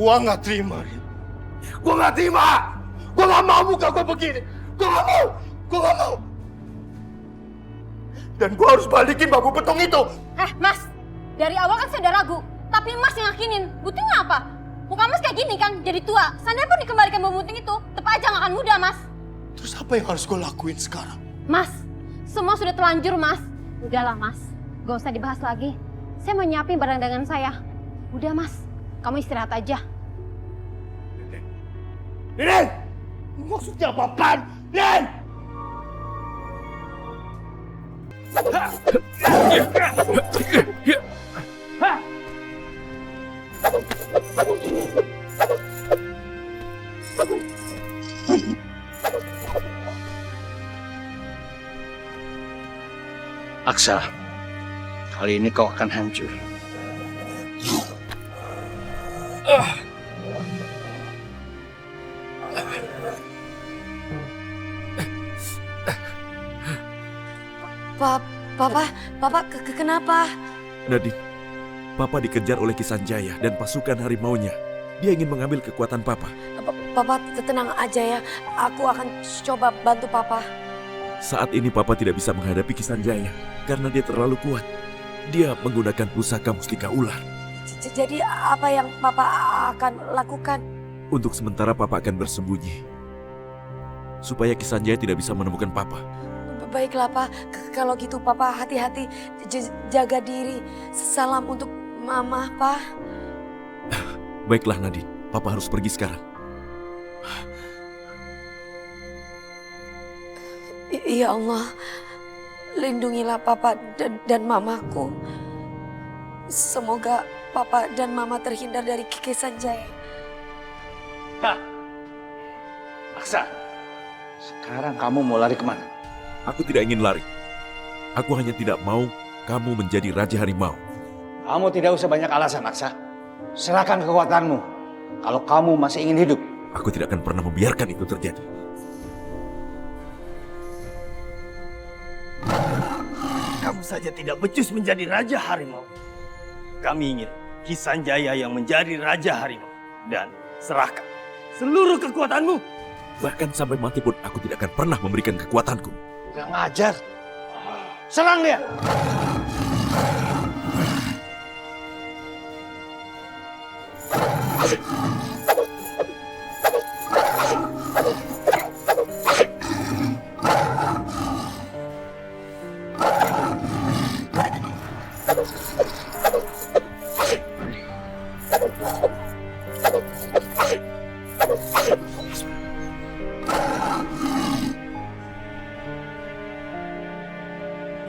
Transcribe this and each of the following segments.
Gua nggak terima, Rin. Gua nggak terima. Gua nggak mau muka gua begini. Gua nggak mau. Gua nggak mau. Dan gua harus balikin bambu betung itu. Mas, dari awal kan saya udah ragu. Tapi Mas yang yakinin, buktinya apa? Muka Mas kayak gini kan, jadi tua. Seandainya pun dikembalikan bambu betung itu, tetap aja nggak akan mudah, Mas. Terus apa yang harus gua lakuin sekarang? Mas, semua sudah terlanjur, Mas. Udahlah, Mas. Gak usah dibahas lagi. Saya mau nyiapin barang dagangan saya. Udah, Mas. Kamu istirahat aja. Rin! Maksudnya apaan? Rin! Aksa, kali ini kau akan hancur. Kenapa? Nadine, Papa dikejar oleh Kisanjaya dan pasukan harimaunya. Dia ingin mengambil kekuatan Papa. Papa tenang aja ya. Aku akan coba bantu Papa. Saat ini Papa tidak bisa menghadapi Kisanjaya karena dia terlalu kuat. Dia menggunakan pusaka mustika ular. Jadi apa yang Papa akan lakukan? Untuk sementara Papa akan bersembunyi. Supaya Kisanjaya tidak bisa menemukan Papa. Baiklah, Pak. Kalau gitu Papa hati-hati, jaga diri. Salam untuk Mama, Pak. Baiklah Nadine, Papa harus pergi sekarang. Ya Allah, lindungilah Papa dan Mamaku. Semoga Papa dan Mama terhindar dari Ki Sanjaya. Aksa, sekarang kamu mau lari kemana? Aku tidak ingin lari. Aku hanya tidak mau kamu menjadi Raja Harimau. Kamu tidak usah banyak alasan, Aksa. Serahkan kekuatanmu. Kalau kamu masih ingin hidup. Aku tidak akan pernah membiarkan itu terjadi. Kamu saja tidak becus menjadi Raja Harimau. Kami ingin Kisanjaya yang menjadi Raja Harimau. Dan serahkan seluruh kekuatanmu. Bahkan sampai mati pun aku tidak akan pernah memberikan kekuatanku. Gak ngajar. Serang dia!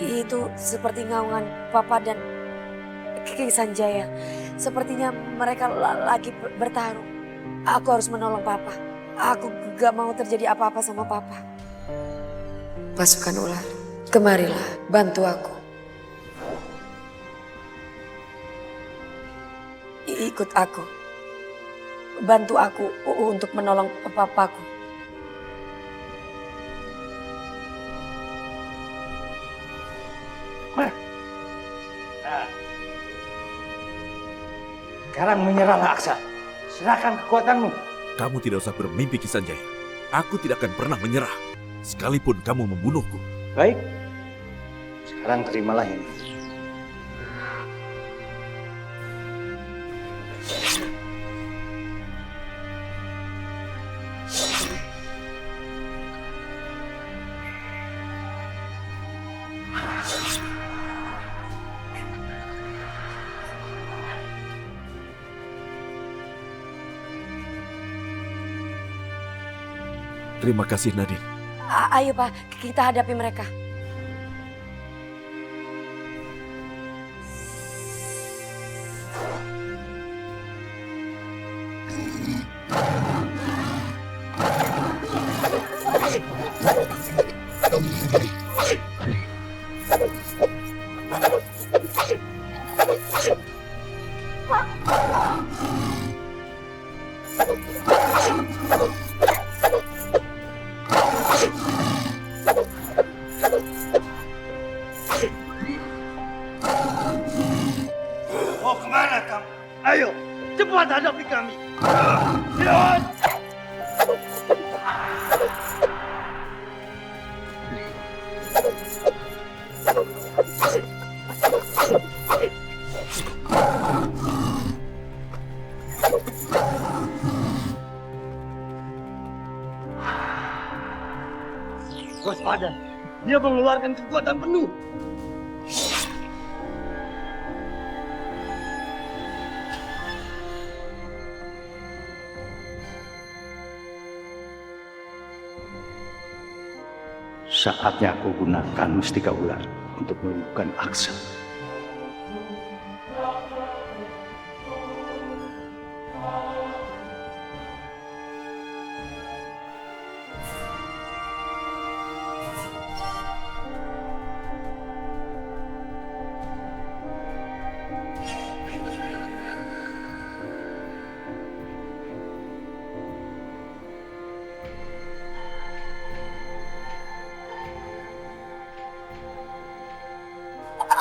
Itu seperti ngaungan Papa dan Ki Sanjaya. Sepertinya mereka lagi bertarung. Aku harus menolong Papa. Aku gak mau terjadi apa-apa sama Papa. Pasukan ular, kemarilah bantu aku. Ikut aku. Bantu aku untuk menolong papaku. Sekarang menyerahlah, Aksa. Serahkan kekuatanmu. Kamu tidak usah bermimpi Kisanjaya. Aku tidak akan pernah menyerah. Sekalipun kamu membunuhku. Baik. Sekarang terimalah ini. Terima kasih Nadine. Ayo Pak, kita hadapi mereka. Mau kemana kamu? Ayo, cepat hadapi kami. Waspada, dia mengeluarkan kekuatan penuh. Saatnya aku gunakan mustika ular untuk melumpuhkan Aksa.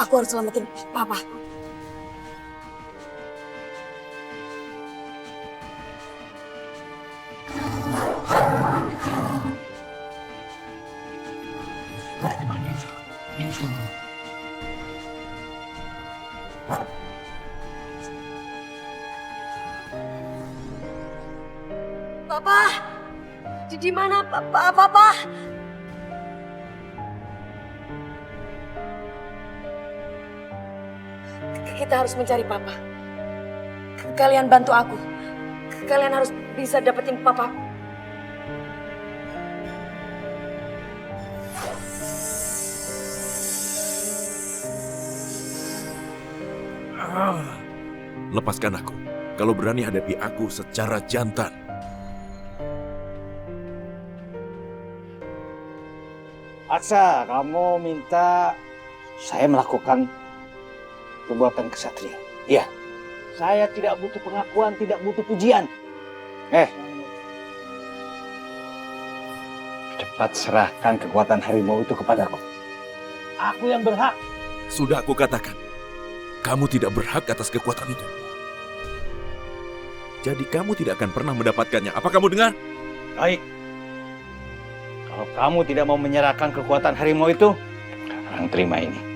Aku harus selamatin papa. Papa, di mana papa? Kita harus mencari papa. Kalian bantu aku. Kalian harus bisa dapetin papa. Lepaskan aku. Kalau berani hadapi aku secara jantan. Aksa, kamu minta saya melakukan perbuatan kesatria. Iya, saya tidak butuh pengakuan, tidak butuh pujian. Cepat serahkan kekuatan harimau itu kepadaku. Aku yang berhak. Sudah aku katakan, kamu tidak berhak atas kekuatan itu. Jadi kamu tidak akan pernah mendapatkannya. Apa kamu dengar? Baik. Kalau kamu tidak mau menyerahkan kekuatan harimau itu, sekarang terima ini.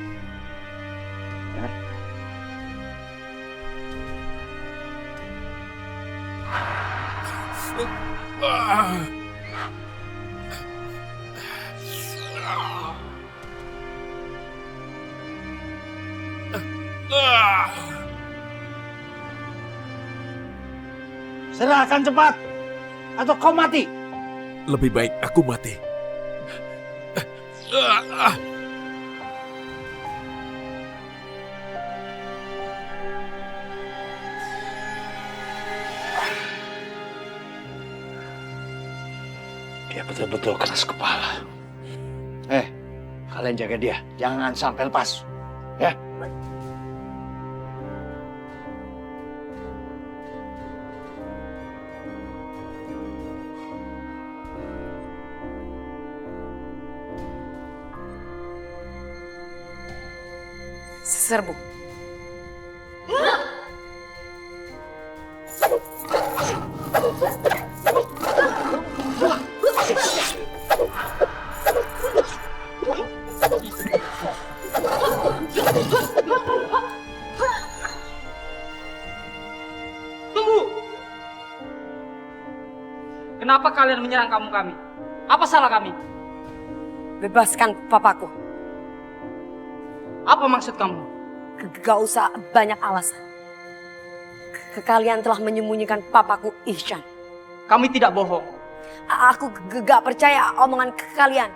Serahkan cepat, atau kau mati. Lebih baik aku mati. Dia betul-betul keras kepala. Kalian jaga dia, jangan sampai lepas. Ya. Serbu. Tunggu! Kenapa kalian menyerang kamu kami? Apa salah kami? Bebaskan papaku. Apa maksud kamu? Gak usah banyak alasan. Kalian telah menyembunyikan papaku Ihsan. Kami tidak bohong. Aku gak percaya omongan kalian.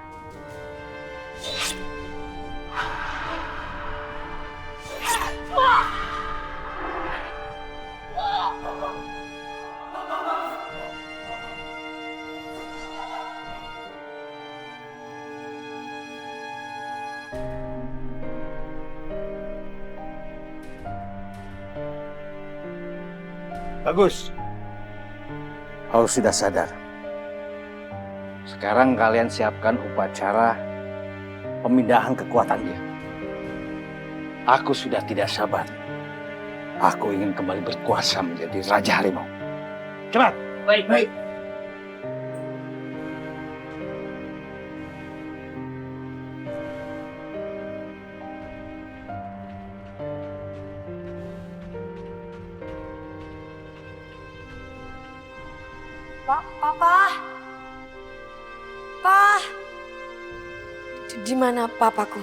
Bagus. Kau sudah sadar. Sekarang kalian siapkan upacara pemindahan kekuatan dia. Aku sudah tidak sabar. Aku ingin kembali berkuasa menjadi Raja Harimau. Cepat. Baik. Papa. Pa. Di mana papaku?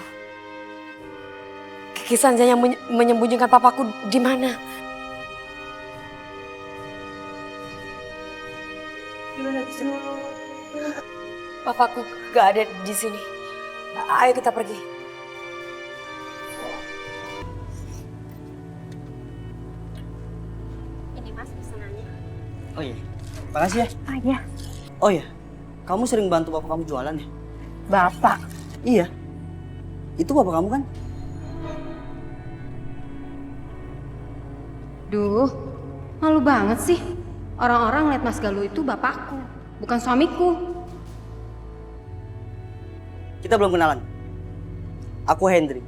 Ki Sanjaya menyembunyikan papaku di mana? Papaku gak ada di sini. Ayo kita pergi. Ini Mas pesanannya. Oh iya, makasih ya. Ah ya. Oh iya, kamu sering bantu bapak kamu jualan ya? Bapak. Iya, itu bapak kamu kan? Duh, malu banget sih. Orang-orang lihat Mas Galuh itu bapakku, bukan suamiku. Kita belum kenalan. Aku Hendrik.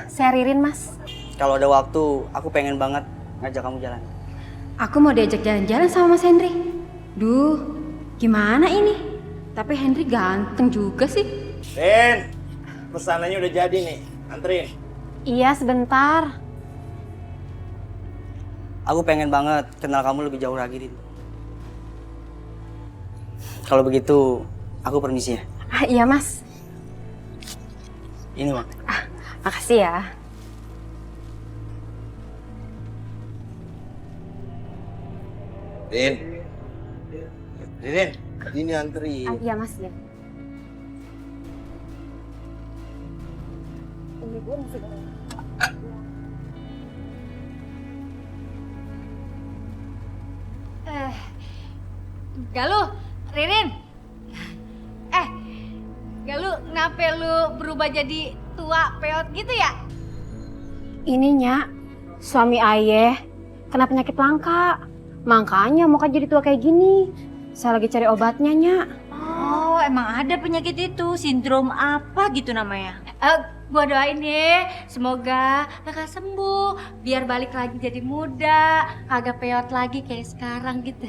Saya Ririn, Mas. Kalau ada waktu, aku pengen banget ngajak kamu jalan. Aku mau diajak jalan-jalan sama Mas Hendri. Duh, gimana ini? Tapi Hendri ganteng juga sih. Rin, pesanannya udah jadi nih. Anterin. Iya, sebentar. Aku pengen banget kenal kamu lebih jauh lagi, Rin. Kalau begitu, aku permisi ya. Ah, iya, Mas. Ini, Mak. Makasih ya. Rin. Rin, ini anterin. Ah, iya, Mas ya. Galuh, Ririn. Galuh, kenapa lu berubah jadi tua peot gitu ya? Ininya, suami ayah kena penyakit langka. Makanya muka jadi tua kayak gini. Saya lagi cari obatnya, Nya. Oh, emang ada penyakit itu, sindrom apa gitu namanya? Gua doain ya, semoga lekas sembuh, biar balik lagi jadi muda, kagak peot lagi kayak sekarang gitu.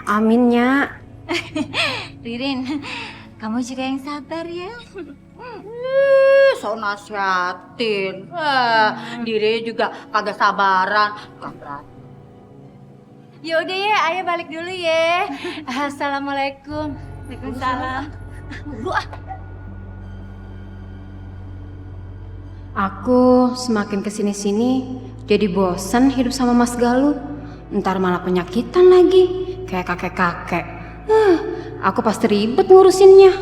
Amin, Nya. Ririn, kamu juga yang sabar ya. So nasihatin, diri juga kagak sabaran. Yaudah ya, ayah balik dulu ya. Assalamualaikum. Waalaikumsalam. Aku semakin kesini-sini jadi bosan hidup sama Mas Galuh. Ntar malah penyakitan lagi, kayak kakek-kakek. Aku pasti ribet ngurusinnya.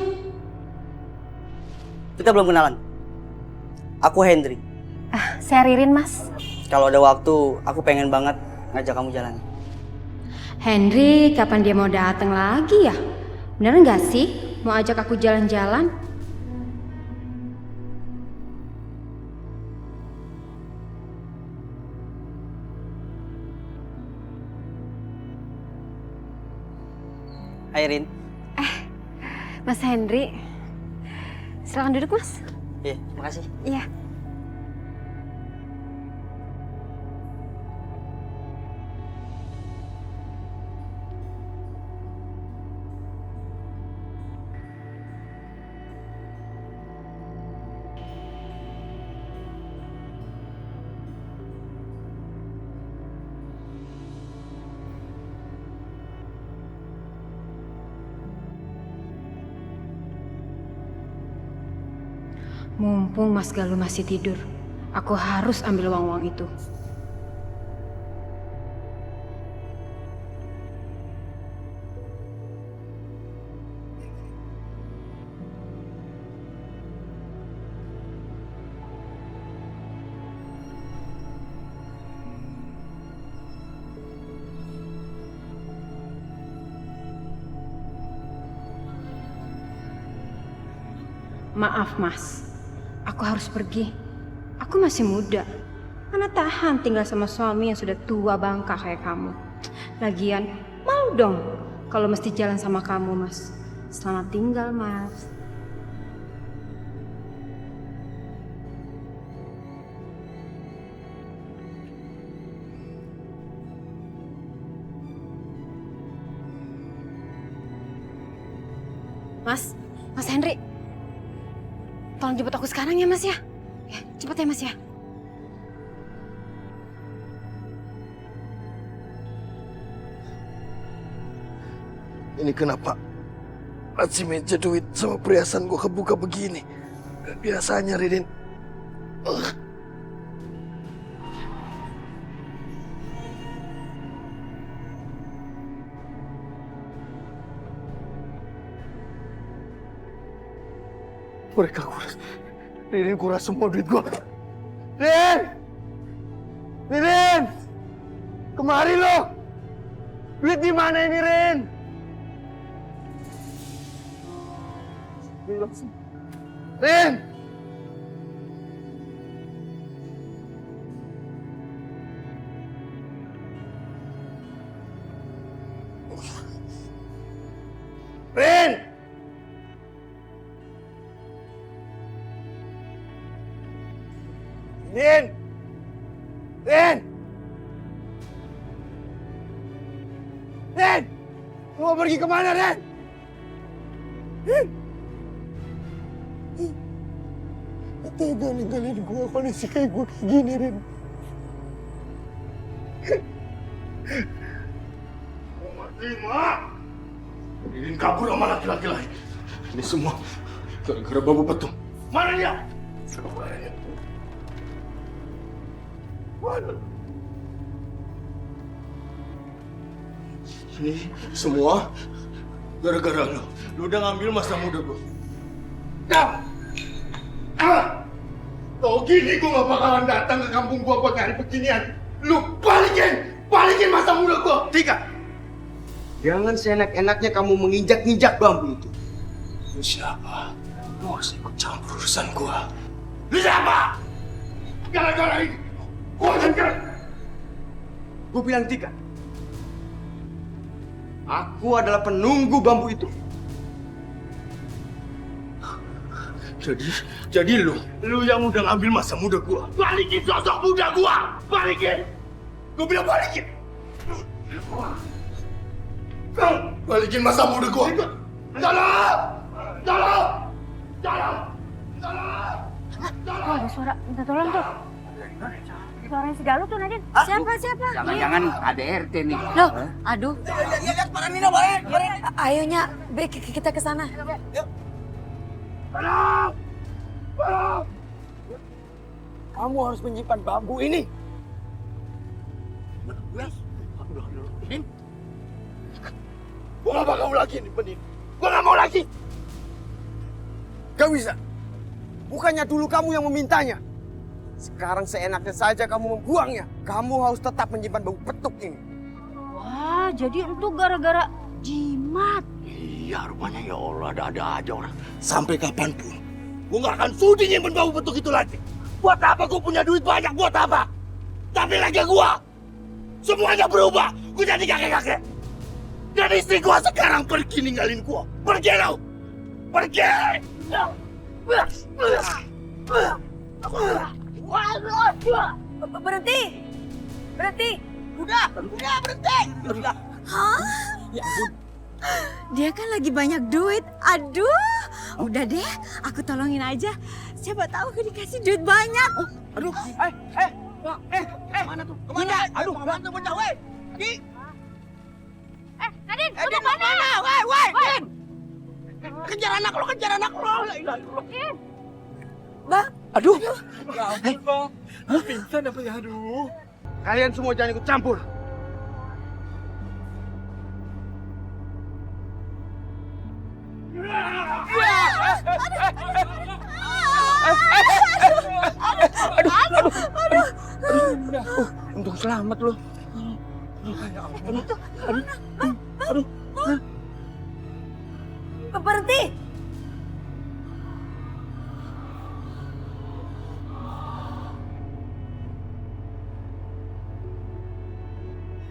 Kita belum kenalan. Aku Hendrik. Saya Ririn, Mas. Kalau ada waktu, aku pengen banget ngajak kamu jalan. Henry, kapan dia mau datang lagi ya? Bener nggak sih mau ajak aku jalan-jalan? Hai Rin. Mas Henry, silakan duduk, Mas. Iya, makasih. Iya. Mumpung Mas Galuh masih tidur, aku harus ambil uang-uang itu. Maaf, Mas. Aku harus pergi. Aku masih muda. Mana tahan tinggal sama suami yang sudah tua bangka kayak kamu. Lagian, malu dong kalau mesti jalan sama kamu, Mas. Selamat tinggal, Mas. Mas Henry. Tolong jemput aku sekarang ya, Mas ya. Ya, cepat ya, Mas ya. Ini kenapa nasi meja duit sama perhiasan gue kebuka begini? Biasanya, Ridin. Mereka kuras. Ridin kuras semua duit gua. Ridin! Ridin! Kemari lo! Duit di mana ini, Rin? Rin! Rin! Rin! Rin! Rin! Lu mau pergi kemana, Rin? Rin! Tega ninggalin gua kondisi kayak gua kayak gini, Rin. Terima! Rin kabur sama laki-laki lain. Ini semua gara-gara babu petung. Mana dia? Mana? Ini semua gara-gara lu. Lu udah ngambil masa muda gua. Tau gini gua gak bakalan datang ke kampung gua buat nyari beginian. Lu balikin masa muda gua. Tiga. Jangan seenak-enaknya kamu menginjak-injak bambu itu. Lu siapa? Lu harus ikut campur urusan gua. Lu siapa? Gara-gara ini. Gua kan. Gue bilang Tika. Aku adalah penunggu bambu itu. Jadi lu yang udah ngambil masa muda gua. Balikin sosok muda gua. Balikin. Gua bilang balikin. Balikin masa muda gua. Tolong. Oh, ada suara minta tolong tuh. Suaranya si Galuh tuh, Nadine. Siapa? Jangan-jangan ada RT nih. Loh, aduh. Lihat para Nino, Baren. Ayonya, kita ke sana. Tolong. Kamu harus menyimpan bambu ini. Din, gua gak bakal lagi nyimpen ini. Gua gak mau lagi. Gak bisa. Bukannya dulu kamu yang memintanya. Sekarang seenaknya saja kamu membuangnya. Kamu harus tetap menyimpan bambu petuk ini. Wah, jadi itu gara-gara jimat. Iya, rupanya ya Allah ada aja orang. Sampai kapanpun, gua gak akan sudi nyimpen bambu petuk itu lagi. Buat apa gua punya duit banyak, buat apa? Tapi lagi gua, semuanya berubah. Gua jadi kakek-kakek. Dan istri gua sekarang pergi ninggalin gua. Pergi lo! Pergi! Berhenti! Udah, berhenti. Hah? Dia kan lagi banyak duit. Aduh, udah deh, aku tolongin aja. Siapa tahu aku dikasih duit banyak. Aduh, mana tuh? Kemana? Aduh, kemana tuh bocah, weh? Nadine, Din, mau kemana? Weh, Din! Kejar anak lo. Bang, Aduh. Pingsan apa ya? Aduh. Kalian semua jangan ikut campur. Untung selamat lo. berhenti!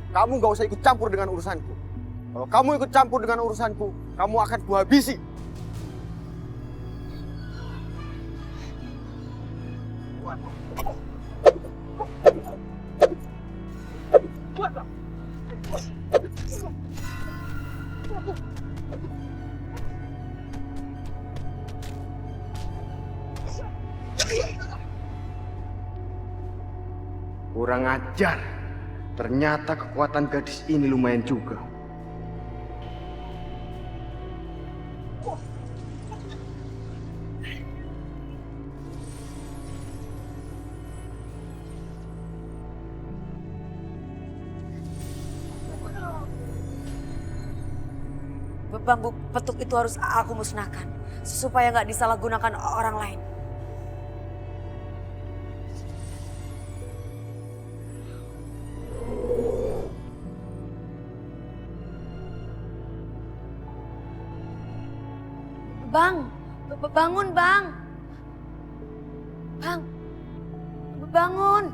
Kamu gak usah ikut campur dengan urusanku. Kalau kamu ikut campur dengan urusanku, kamu akan kuhabisi. Kurang ajar. Ternyata kekuatan gadis ini lumayan juga. bambu petuk itu harus aku musnahkan supaya nggak disalahgunakan orang lain. Bang, bangun bang. Bang, bangun.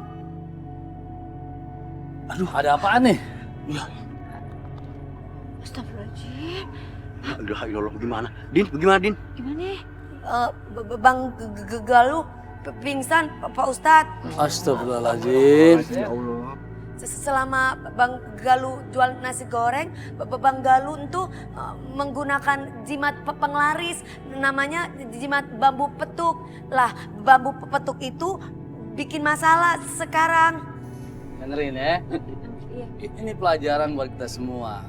Aduh, ada apaan nih? Ya, Astagfirullahaladzim. aduh, ya Allah, gimana? Din, bagaimana Din? Gimana? Bang Galuh pingsan, Pak Ustadz. Astagfirullahaladzim. Ya Allah. Selama Bang Galuh jual nasi goreng, Bang Galuh itu menggunakan jimat penglaris, namanya jimat bambu petuk. Lah, bambu petuk itu bikin masalah sekarang. Dengerin ya. Ini pelajaran buat kita semua.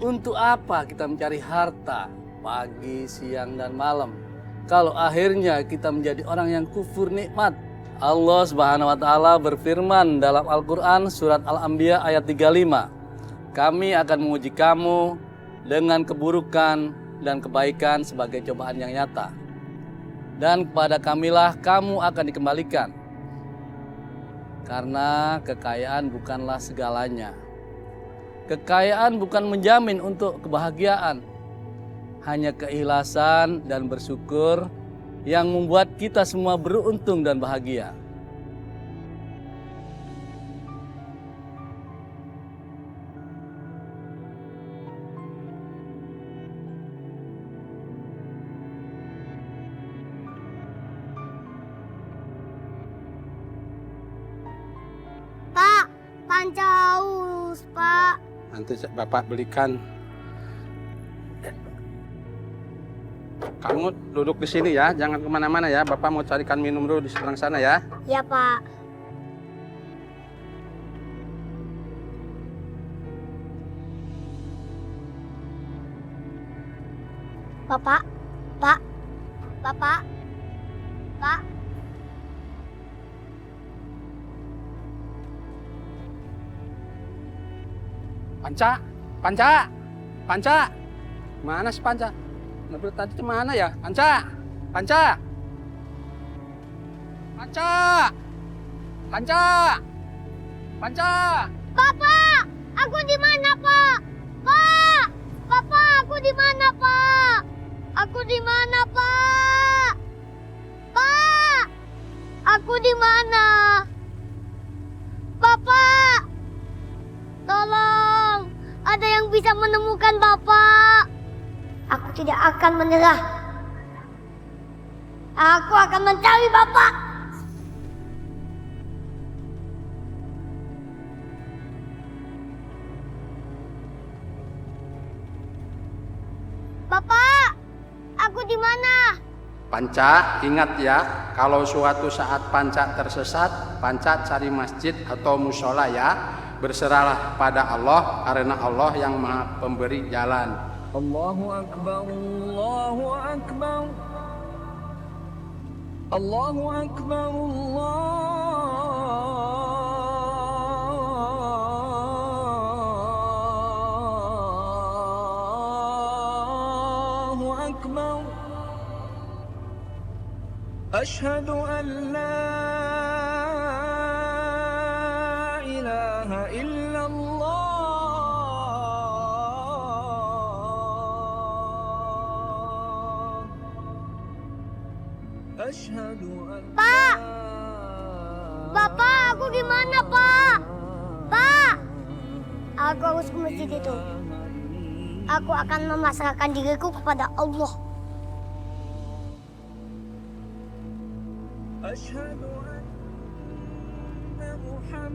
Untuk apa kita mencari harta pagi, siang, dan malam? Kalau akhirnya kita menjadi orang yang kufur nikmat. Allah Subhanahu wa taala berfirman dalam Al-Qur'an surat Al-Anbiya ayat 35. Kami akan menguji kamu dengan keburukan dan kebaikan sebagai cobaan yang nyata. Dan kepada kamilah kamu akan dikembalikan. Karena kekayaan bukanlah segalanya. Kekayaan bukan menjamin untuk kebahagiaan. Hanya keikhlasan dan bersyukur yang membuat kita semua beruntung dan bahagia. Pak, panca haus, Pak. Nanti Bapak belikan. Kamu duduk di sini ya, jangan kemana-mana ya. Bapak mau carikan minum dulu di seberang sana ya. Ya, Pak. Bapak, Pak, Bapak, Pak. Panca, Panca, Panca. Mana si Panca? Nabil tadi itu mana ya? Panca, Panca, Panca, Panca, Panca. Bapak, aku di mana, Pak? Pak, Bapak, aku di mana, Pak? Aku di mana, Pak? Pak, aku di mana? Bapak, tolong, ada yang bisa menemukan Bapak? Aku tidak akan menyerah. Aku akan mencari Bapak. Bapak, aku di mana? Panca, ingat ya, kalau suatu saat Panca tersesat, Panca cari masjid atau musola ya. Berserahlah pada Allah karena Allah yang Maha Pemberi jalan. Allahu Akbar, Allahu Akbar, Allahu Akbar, Allahu Akbar. Ashhadu an la ilaha illallah. Pak, Bapak, aku gimana, Pak? Pak, aku harus ke masjid itu. Aku akan memasrahkan diriku kepada Allah. Asyhadu anna Muhammadar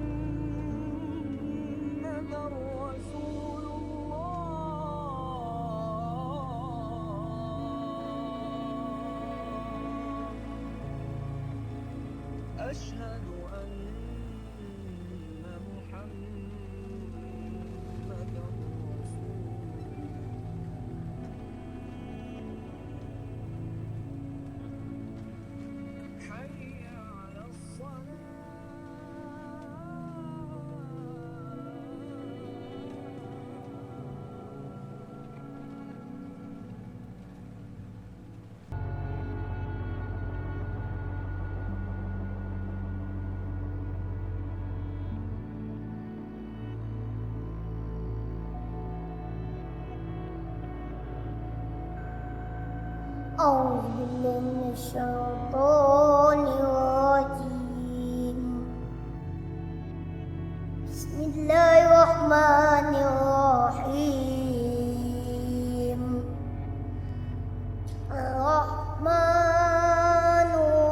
Rasulullah. Asyhadu anna Muhammadar Rasulullah. Hayya 'alas salah. A'udzubillahi Bismillahirrahmanirrahim. Rahmanu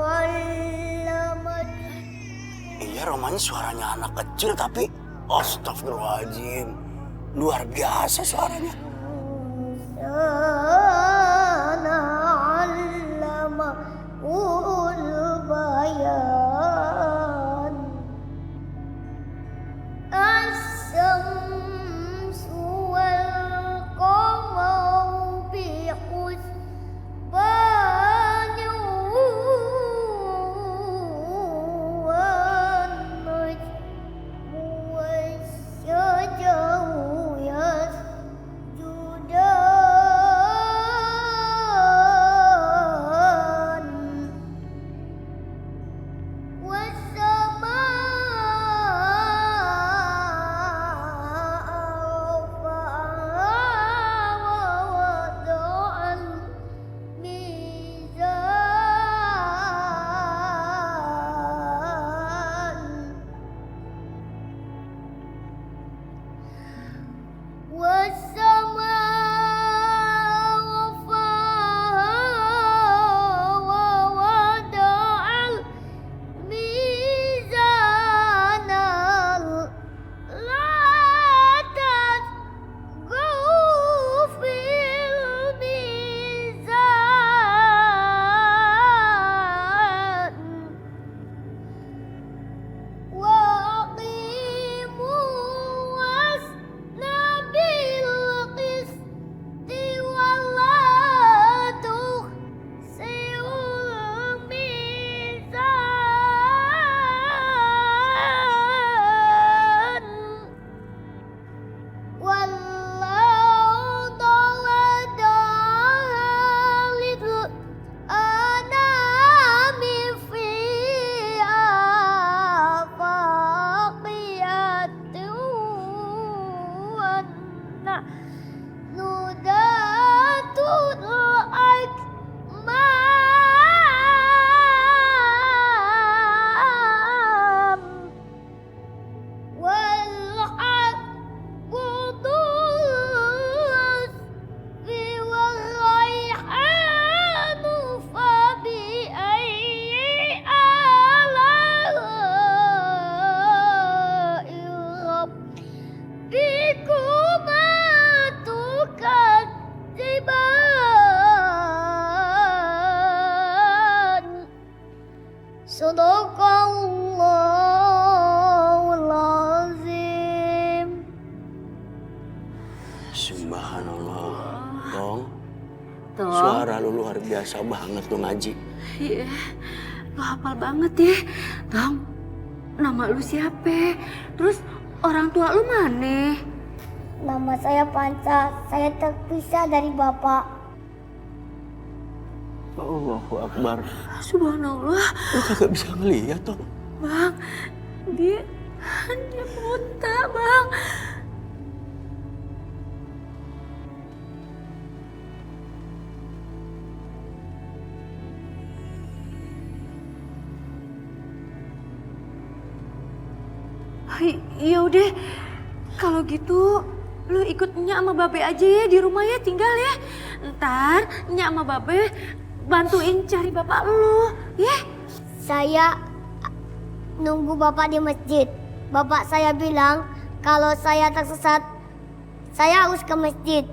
'allamal. Iya, Roman suaranya anak kecil tapi astagfirullahaladzim. Luar biasa suaranya. Sana 'allama bayan. As-syamsu wal qamaru bihusbanin wan najmu wasyajaru yasjudan. Sadaqallahul azim. Subhanallah. Tong, Tong. suara lu luar biasa banget tuh ngaji. Iya, lu hafal banget ya. Tong, nama lu siapa? Terus orang tua lu mana? Nama saya Panca. Saya terpisah dari Bapak. Allahu Akbar. Subhanallah. Lu kagak bisa ngeliat tuh. Bang, dia buta, Bang. Ya udah, kalau gitu lu ikut Nya sama Babe aja ya di rumah ya, tinggal ya. Ntar Nya sama Babe bantuin cari bapak lu, ya. Saya nunggu Bapak di masjid. Bapak saya bilang kalau saya tersesat, saya harus ke masjid.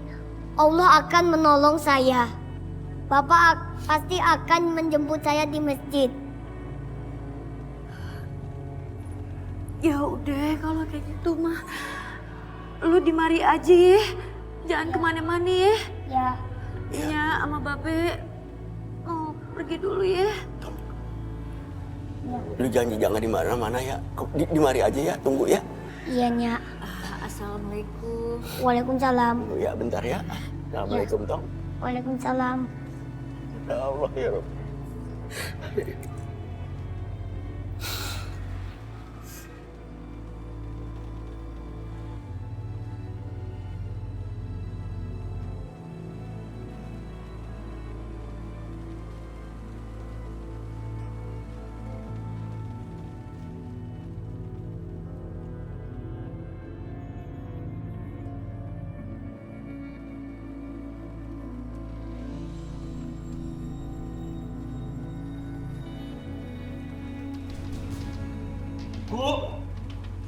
Allah akan menolong saya. Bapak pasti akan menjemput saya di masjid. Ya udah kalau kayak gitu mah, lu di mari aja ya. Jangan kemana-mana ya. Ya. Nya sama Babe mau pergi dulu ya. Lu janji jangan di mana-mana ya. Di mari aja ya, tunggu ya. Iya, Nya. Assalamualaikum. Waalaikumsalam. Tunggu ya bentar ya. Assalamualaikum, Tong. Waalaikumsalam. Ya Allah ya Rabb.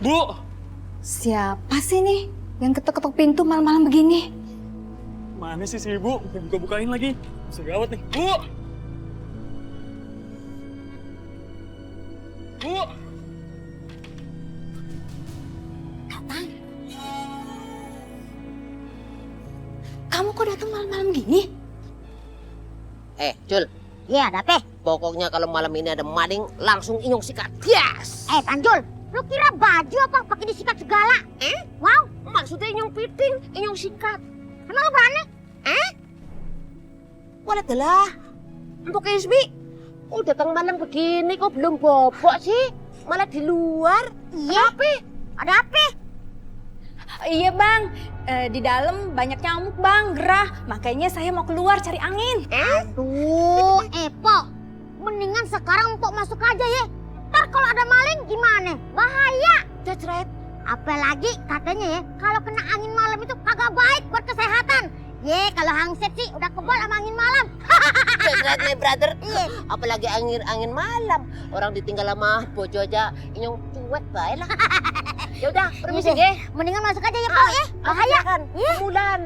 Bu! Siapa sih nih yang ketok-ketok pintu malam-malam begini? Mana sih si ibu? Buka-bukain lagi. Bisa gawat nih. Bu! Bu! Kamu kok datang malam-malam gini? Jul. Iya, ada apa? Pokoknya kalau malam ini ada maling, langsung Inyong sikat. Yes! Tanjul, lu kira baju apa pakai disikat segala? Wow, maksudnya Inyong piting, Inyong sikat. Emang lu berani? Walah telah. Empuk Isbi, udah tengah malam begini kok belum bobok sih? Malah di luar. Iya. Ada apa? Iya bang, di dalam banyak nyamuk bang, gerah. Makanya saya mau keluar cari angin. Aduh, Epo. Mendingan sekarang Empok masuk aja ya. Ntar kalau ada maling gimana? Bahaya. That's right. Apalagi katanya ya, kalau kena angin malam itu kagak baik buat kesehatan. Ye, kalau hangset sih udah kebal sama angin malam. That's right, my brother. Apalagi angin malam. Orang ditinggal sama bojo aja, Inyong cuek bae lah. Ya udah, permisi deh. Mendingan masuk aja ya, Pak ya. Bahaya kan? Bulan.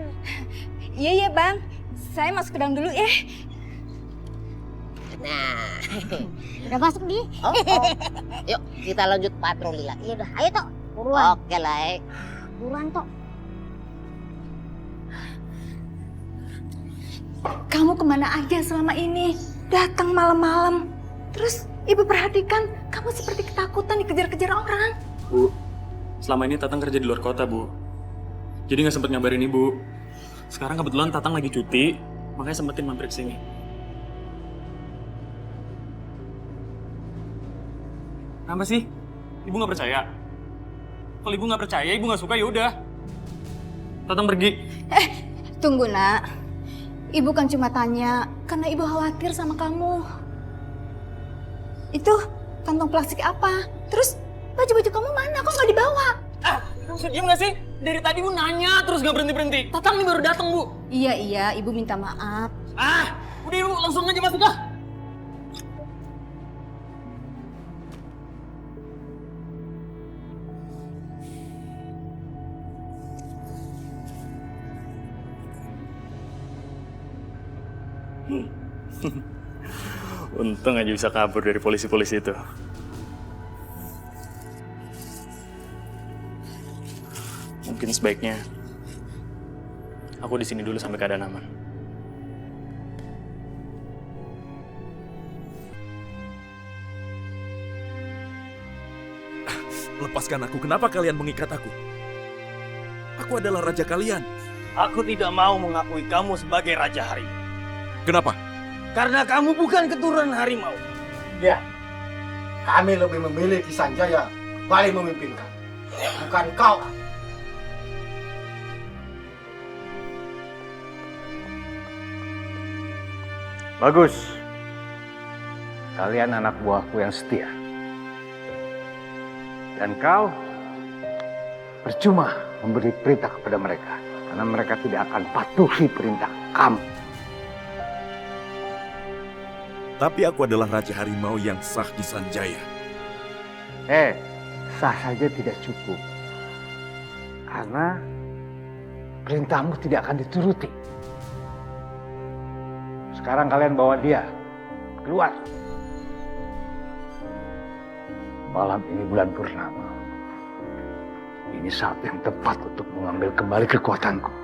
Iya bang, saya masuk ke dalam dulu ya. Nah, udah masuk nih. Yuk, kita lanjut patroli lagi. Iya udah, ayo Tok. Buruan. Oke lah, buruan Tok. Kamu kemana aja selama ini? Datang malam-malam. Terus ibu perhatikan, kamu seperti ketakutan dikejar-kejar orang. Bu, selama ini Tatang kerja di luar kota, Bu. Jadi nggak sempet ngabarin ibu. Sekarang kebetulan Tatang lagi cuti, makanya sempetin mampir ke sini. Kenapa sih? Ibu nggak percaya? Kalau ibu nggak percaya, ibu nggak suka, ya udah. Tatang pergi. Tunggu nak. Ibu kan cuma tanya karena ibu khawatir sama kamu. Itu kantong plastik apa? Terus baju-baju kamu mana? Kok nggak dibawa? Bisa diem nggak sih? Dari tadi Bu nanya terus nggak berhenti-berhenti. Tatang nih baru datang, Bu. Iya, ibu minta maaf. Udah ibu langsung aja masuk dah. Untung aja bisa kabur dari polisi-polisi itu. Mungkin sebaiknya aku di sini dulu sampai keadaan aman. Lepaskan aku. Kenapa kalian mengikat aku? Aku adalah raja kalian. Aku tidak mau mengakui kamu sebagai Raja Harimau. Kenapa? Karena kamu bukan keturunan harimau. Ya, kami lebih memilih Kisanjaya balik memimpinkan. Bukan kau. Bagus. Kalian anak buahku yang setia. Dan kau percuma memberi perintah kepada mereka. Karena mereka tidak akan patuhi perintah kamu. Tapi aku adalah Raja Harimau yang sah di Sanjaya. Sah saja tidak cukup. Karena perintahmu tidak akan dituruti. Sekarang kalian bawa dia keluar. Malam ini bulan purnama. Ini saat yang tepat untuk mengambil kembali kekuatanku.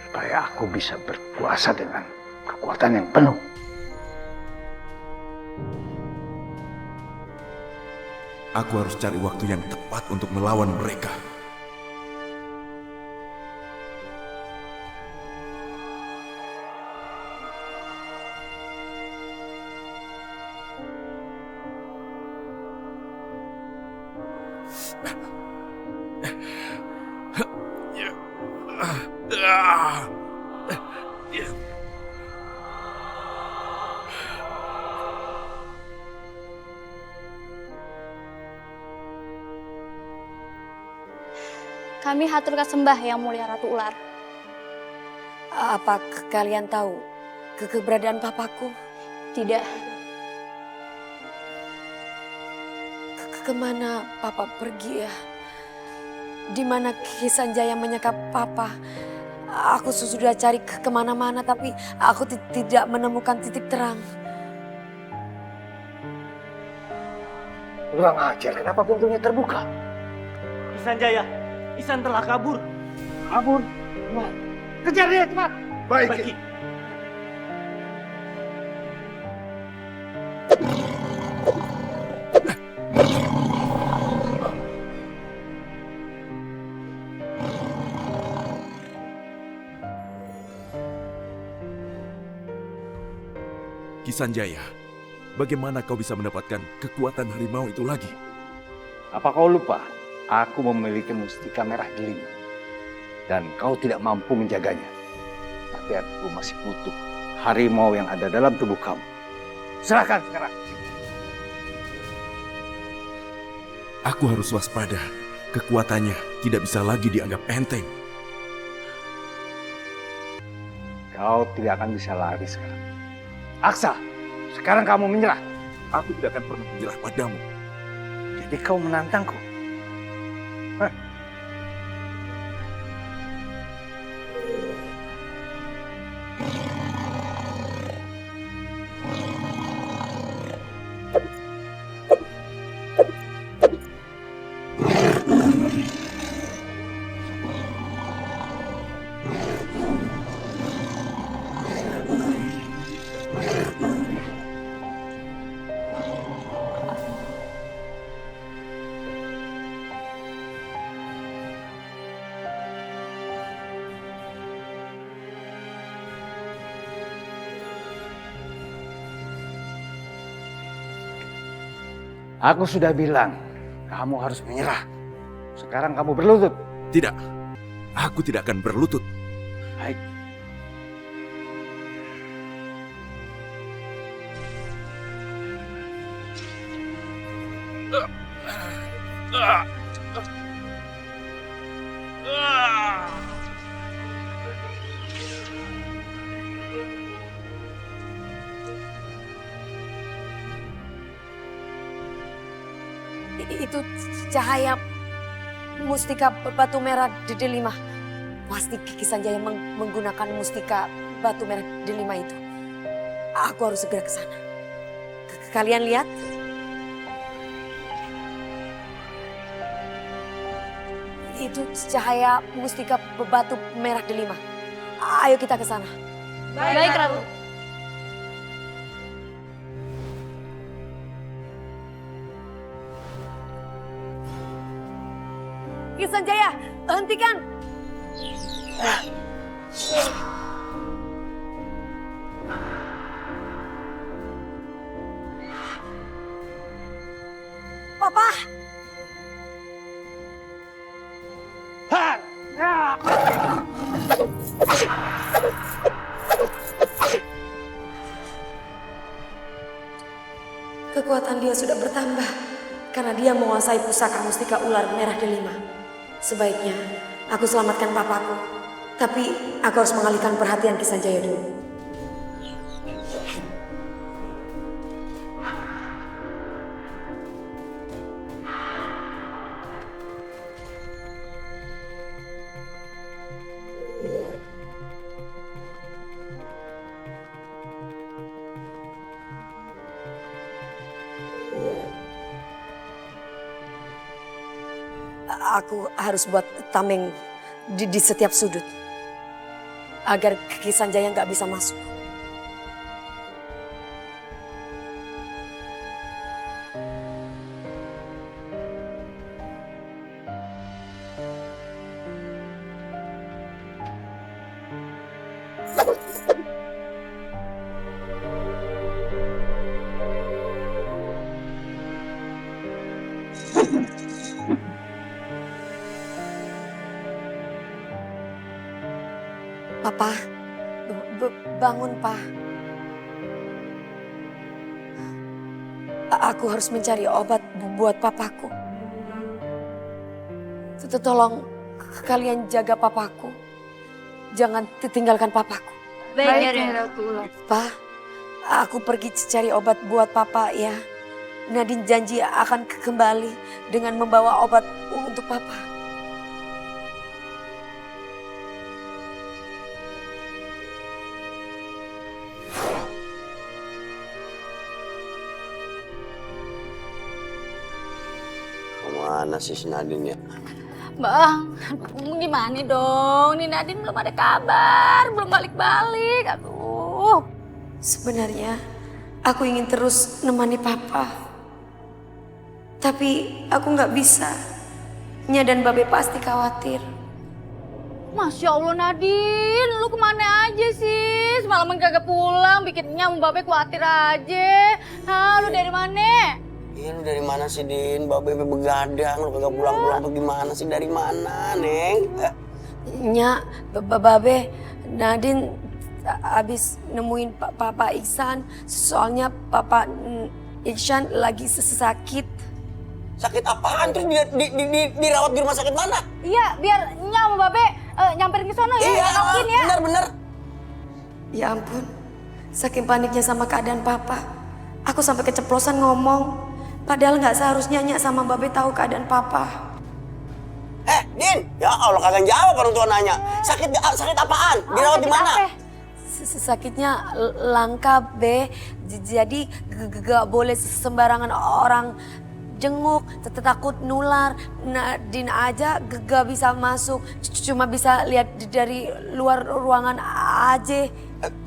Supaya aku bisa berkuasa dengan kekuatan yang penuh. Aku harus cari waktu yang tepat untuk melawan mereka. Kami hatur kasembah yang mulia Ratu Ular. Apa kalian tahu keberadaan papaku? Tidak. Kemana papa pergi ya? Di mana Ki Sanjaya menyekap papa? Aku sudah cari kemana-mana tapi aku tidak menemukan titik terang. Kurang ajar, kenapa pintunya terbuka? Isan Jaya, Isan telah kabur. Kabur? Kejar dia cepat. Baik. Ki Sanjaya, bagaimana kau bisa mendapatkan kekuatan harimau itu lagi? Apa kau lupa? Aku memiliki mustika merah delima. Dan kau tidak mampu menjaganya. Tapi aku masih butuh harimau yang ada dalam tubuh kamu. Serahkan sekarang. Aku harus waspada. Kekuatannya tidak bisa lagi dianggap enteng. Kau tidak akan bisa lari sekarang. Aksa, sekarang kamu menyerah. Aku tidak akan pernah menyerah padamu. Jadi kau menantangku. Hah? Aku sudah bilang, kamu harus menyerah. Sekarang kamu berlutut. Tidak, aku tidak akan berlutut. Baik. Itu cahaya mustika batu merah delima. Pasti Ki Sanjaya menggunakan mustika batu merah delima itu. Aku harus segera ke sana. Kalian lihat? Itu cahaya mustika batu merah delima. Ayo kita ke sana. Baik, Rabu. Ki Sanjaya, hentikan! Papa! Kekuatan dia sudah bertambah karena dia menguasai pusaka mustika ular merah delima. Sebaiknya aku selamatkan papaku, tapi aku harus mengalihkan perhatian Ki Sanjaya dulu. Aku harus buat tameng di setiap sudut agar Ki Sanjaya nggak bisa masuk. Papa, bangun, Pak. Aku harus mencari obat buat papaku. Tolong kalian jaga papaku. Jangan tinggalkan papaku. Baik, Ratu. Pak, aku pergi cari obat buat papa ya. Nadine janji akan kembali dengan membawa obat untuk papa. Kemana sih si Nadine ya? Bang, gimana dong? Nih Nadine belum ada kabar, belum balik-balik. Aduh. Sebenarnya aku ingin terus nemani papa. Tapi aku nggak bisa. Nya dan Babe pasti khawatir. Masya Allah Nadine, lu kemana aja sih? Semalam kagak pulang, bikinnya sama Babe khawatir aja. Hah, lu dari mana? Iya lu dari mana sih Din? Babe begadang, lu kagak pulang-pulang tuh gimana sih? Dari mana Neng? Nya, Babe, Nadine abis nemuin Papa Iksan. Soalnya Papa Iksan lagi sakit. Sakit apaan? Terus dirawat di rumah sakit mana? Iya, biar Nya sama Babe nyamperin ke sono ya, iya, nengokin ya. Bener. Ya ampun, saking paniknya sama keadaan Papa, aku sampai keceplosan ngomong. Padahal nggak seharusnya Nya sama Babe tahu keadaan Papa. Din, ya Allah kagak jawab orang tua nanya. Sakit apaan? Dirawat di mana? Sakitnya langka, Be. Jadi gak boleh sembarangan orang jenguk, takut nular. Nadine aja gak bisa masuk, cuma bisa lihat dari luar ruangan aja.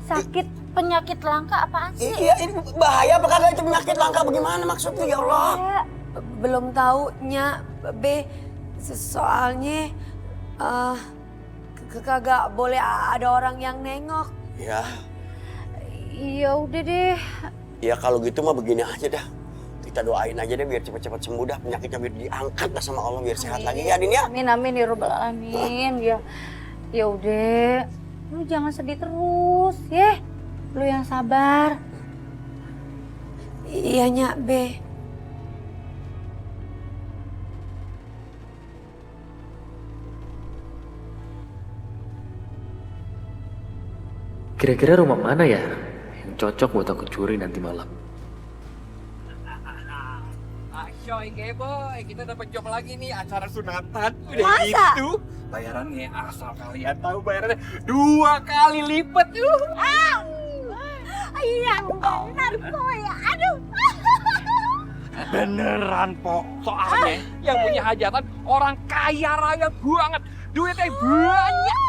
Sakit penyakit langka apaan sih? Iya, ini bahaya apa kagak itu penyakit langka bagaimana maksudnya ya Allah? Belum tahu Nya, Be. Soalnya kagak boleh ada orang yang nengok. Ya. Ya udah deh. Ya kalau gitu mah begini aja dah. Kita doain aja deh biar cepat-cepat sembuh dah, penyakitnya biar diangkat dah sama Allah biar sehat lagi ya Din ya. Amin amin ya robbal alamin. Ya udah. Lu jangan sedih terus, ya. Lu yang sabar. Iya Nya, Be. Kira-kira rumah mana ya yang cocok buat aku curi nanti malam? Asyoi boy, kita dapat job lagi nih, acara sunatan. Udah Masa? gitu. Bayarannya asal kalian tahu bayarannya 2 kali lipat. Iya benar po ya, aduh. Beneran po, soalnya yang punya hajatan orang kaya raya banget, duitnya banyak.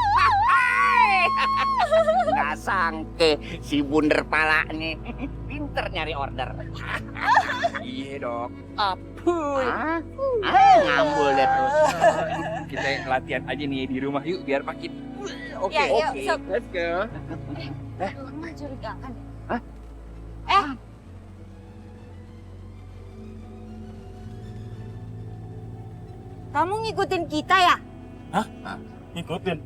Nggak sangke si bunder pala nih pinter nyari order. Iya dok. Apuy. Ngambul deh terus. Kita latihan aja nih di rumah yuk biar makin. Oke. Ya, yuk, sok. Let's go. Mencurigakan. Hah? Kamu ngikutin kita ya? Hah? Ngikutin?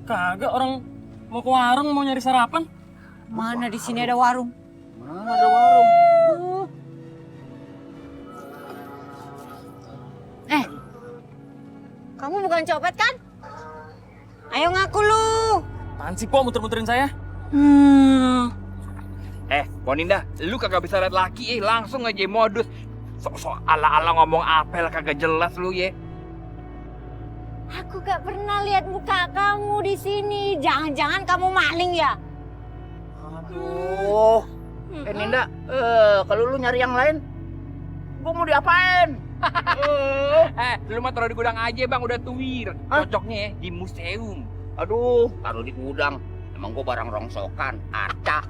Kagak, orang mau ke warung mau nyari sarapan. Mana di sini ada warung? Mana ada warung? Kamu bukan copet kan? Ayo ngaku lu. Apaan sih Po muter-muterin saya? Poninda, lu kagak bisa lihat laki, langsung aja modus. Sok-sok ala-ala ngomong apel kagak jelas lu ya. Aku gak pernah lihat muka kamu di sini. Jangan-jangan kamu maling ya? Aduh. Ninda, kalau lu nyari yang lain, gua mau diapain? Lu mah taruh di gudang aja bang, udah tuwir. Cocoknya ya di museum. Aduh, taruh di gudang. Emang gua barang rongsokan, acak.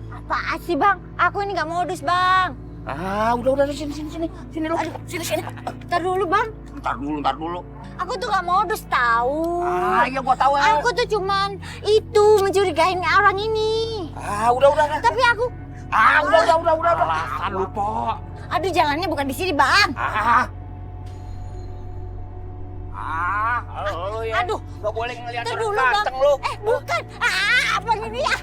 Apaan sih bang? Aku ini gak modus bang. Udah sini lu. Sini. Ntar dulu bang. Ntar dulu. Aku tuh gak modus tahu. Iya gua tahu. Aku tuh cuman itu mencurigain orang ini. Udah. Tapi aku. Udah. Alasan lu po. Aduh jalannya bukan di sini bang. Lu ya. Aduh. Gak boleh ngeliat Ntar orang dulu bang. ganteng lu. Bukan. Apa ini ya?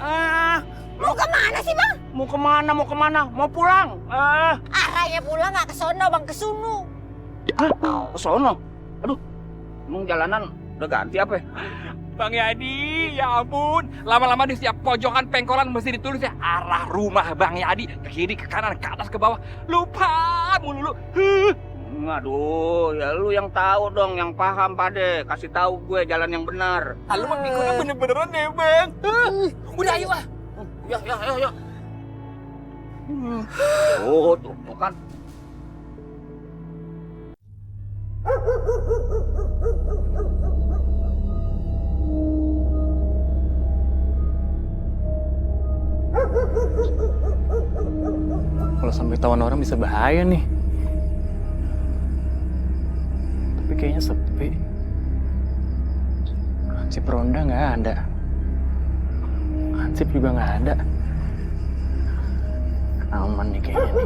Mau kemana sih bang? Mau kemana? Mau pulang? Arahnya pulang gak ke sono bang, ke sunu. Ke sono? Aduh, emang jalanan udah ganti apa ya? Bang Yadi, Ya ampun, lama-lama di setiap pojokan pengkolan mesti ditulis ya arah rumah Bang Yadi, ke kiri, ke kanan, ke atas, ke bawah. Lupa mulu lu. Aduh, ya lu yang tahu dong, yang paham Pade. Kasih tahu gue jalan yang benar. Lu mah pikulnya bener-beneran deh, Bang. Udah ayo ah. Ya. Oh, tuh kan. Kalau sampai tawan orang bisa bahaya nih. Tapi kayaknya sepi. Hansip ronda nggak ada. Hansip juga nggak ada. Aman nih kayaknya nih.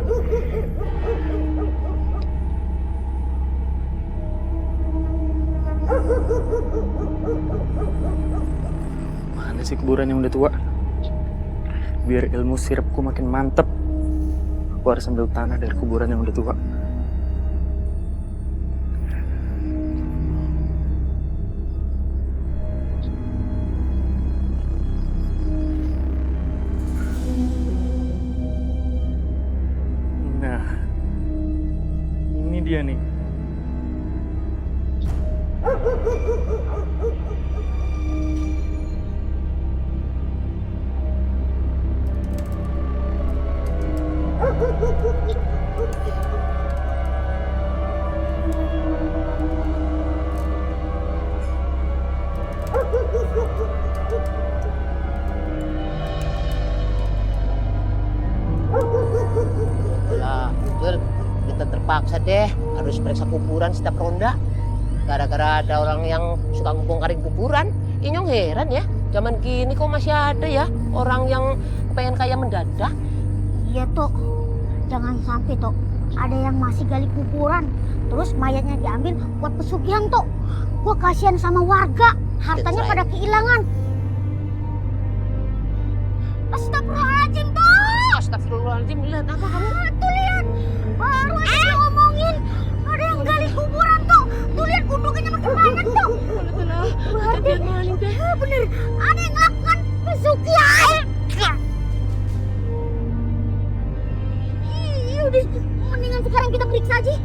Mana sih kuburan yang udah tua? Biar ilmu sirupku makin mantep, aku harus ambil tanah dari kuburan yang udah tua. Nah, ini dia nih. Lah, Jul, kita terpaksa deh harus periksa kuburan setiap ronda. Gara-gara ada orang yang suka ngebongkarin kuburan. Inyong heran ya, zaman gini kok masih ada ya orang yang pengen kaya mendadak. Iya, Tok. Jangan sampai, Tok, ada yang masih gali kuburan, terus mayatnya diambil buat pesugihan, Tok. Gua kasihan sama warga, hartanya pada kehilangan. Astagfirullahaladzim, Tok. Astagfirullahaladzim, lihat apa kamu? Tuh lihat, baru aja dia ngomongin ada yang gali kuburan, Tok. Tuh lihat gundukannya makin banyak, Tok. Berarti, bener, ada yang melakukan pesugihan. Udah, mendingan sekarang kita periksa aja.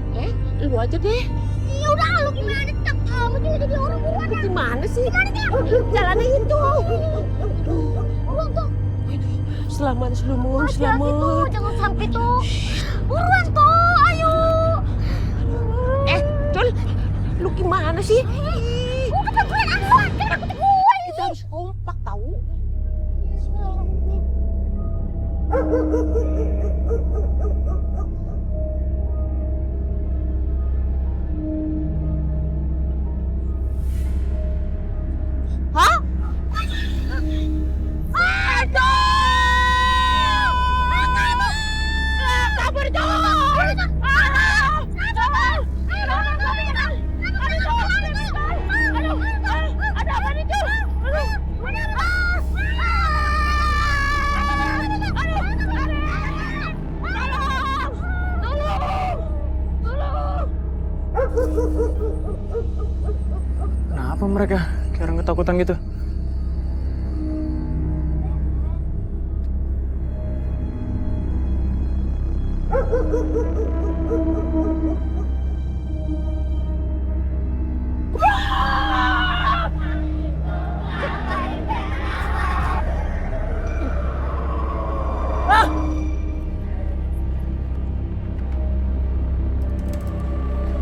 Lu aja deh. Ya udah, lu gimana? Kamu juga jadi orang buruan. Gimana sih? Jalannya itu. Buruan tuh. Selamat, selamat, Hati-hati tuh, jangan sampai tuh. Buruan tuh, ayo. Jul, lu gimana sih? Udah pelan amat, jangan akutin gue. Kita harus kompak tahu. Hah? Kenapa mereka kayak orang ketakutan gitu?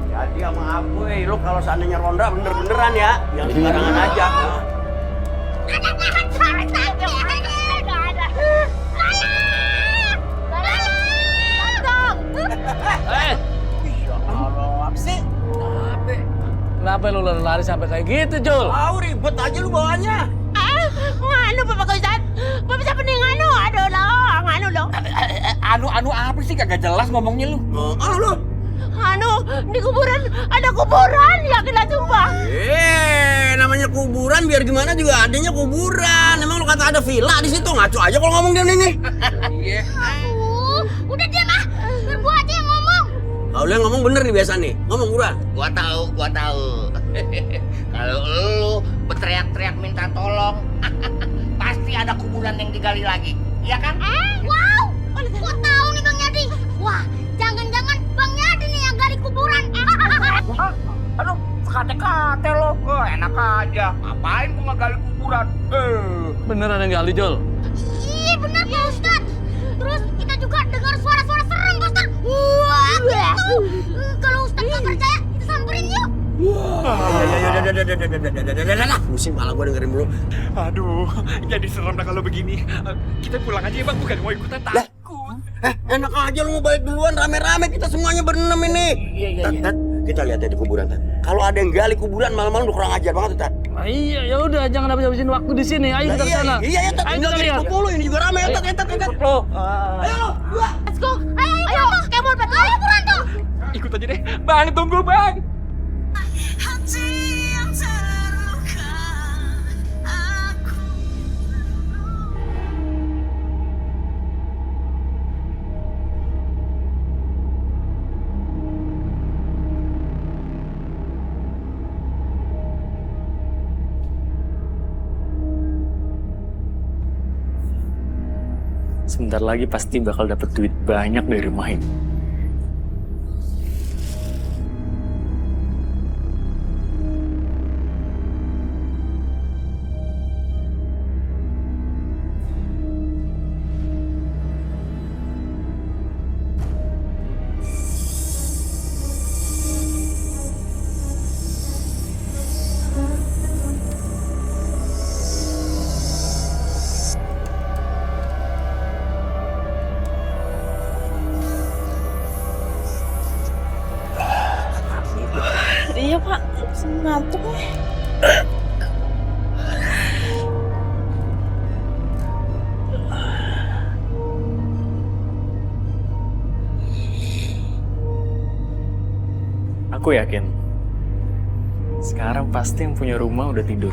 Jadi sama aku, lu kalau seandainya ronda bener-beneran ya, yang sembarangan aja. Kenapa lu lari sampai kayak gitu, Jul? Ribet aja lu bawanya. Nganu Bapak Ustaz? Bapak Ustaz pening nganu, aduh lo, nganu lo. Anu apa sih kagak jelas ngomongnya lu? Lu. Nganu, di kuburan, ada kuburan, yakin lah sumpah. Namanya kuburan biar gimana juga adanya kuburan. Emang lu kata ada villa di situ, ngaco aja kalau ngomong dia ini. Iya. Udah diam ah, biar gua aja yang ngomong. Lu yang ngomong bener nih biasa nih, ngomong buruan. Gua tahu. Kalau lu berteriak-teriak minta tolong. Pasti ada kuburan yang digali lagi, iya kan? Wow! Kok tahu nih Bang Yadi? Wah, jangan-jangan Bang Yadi nih yang gali kuburan. Aduh, sekate-kate lo. Enak aja. Ngapain gua ngegali kuburan? Beneran yang gali, Jol? Iya benar Pak Ustadz. Terus kita juga dengar suara-suara serem Pak Ustadz. Wah gitu. Kalau Ustadz nggak percaya, kita samperin yuk. Pusing malah gue dengerin dulu. Aduh, jadi serem dah kalau begini. Kita pulang aja ya bang, bukan mau ikutan takut. Enak aja lu mau balik duluan, rame-rame kita semuanya berenam ini. Tat, kita lihat ya di kuburan, Tat. Kalau ada yang gali kuburan malam-malam udah kurang ajar banget tuh, Tat. Iya, ya udah jangan habis-habisin waktu di sini. Ayo kita ke sana. Iya, Tat. Tinggal di Kupulu ini juga rame, Tat. Loh. Ayo, dua. Let's go. Ayo, kemon Pak. Ayo buruan tuh. Ikut aja deh, bang tunggu bang. Sebentar lagi pasti bakal dapet duit banyak dari rumah ini. Iya Pak, ngantuk nih. Aku yakin sekarang pasti yang punya rumah udah tidur.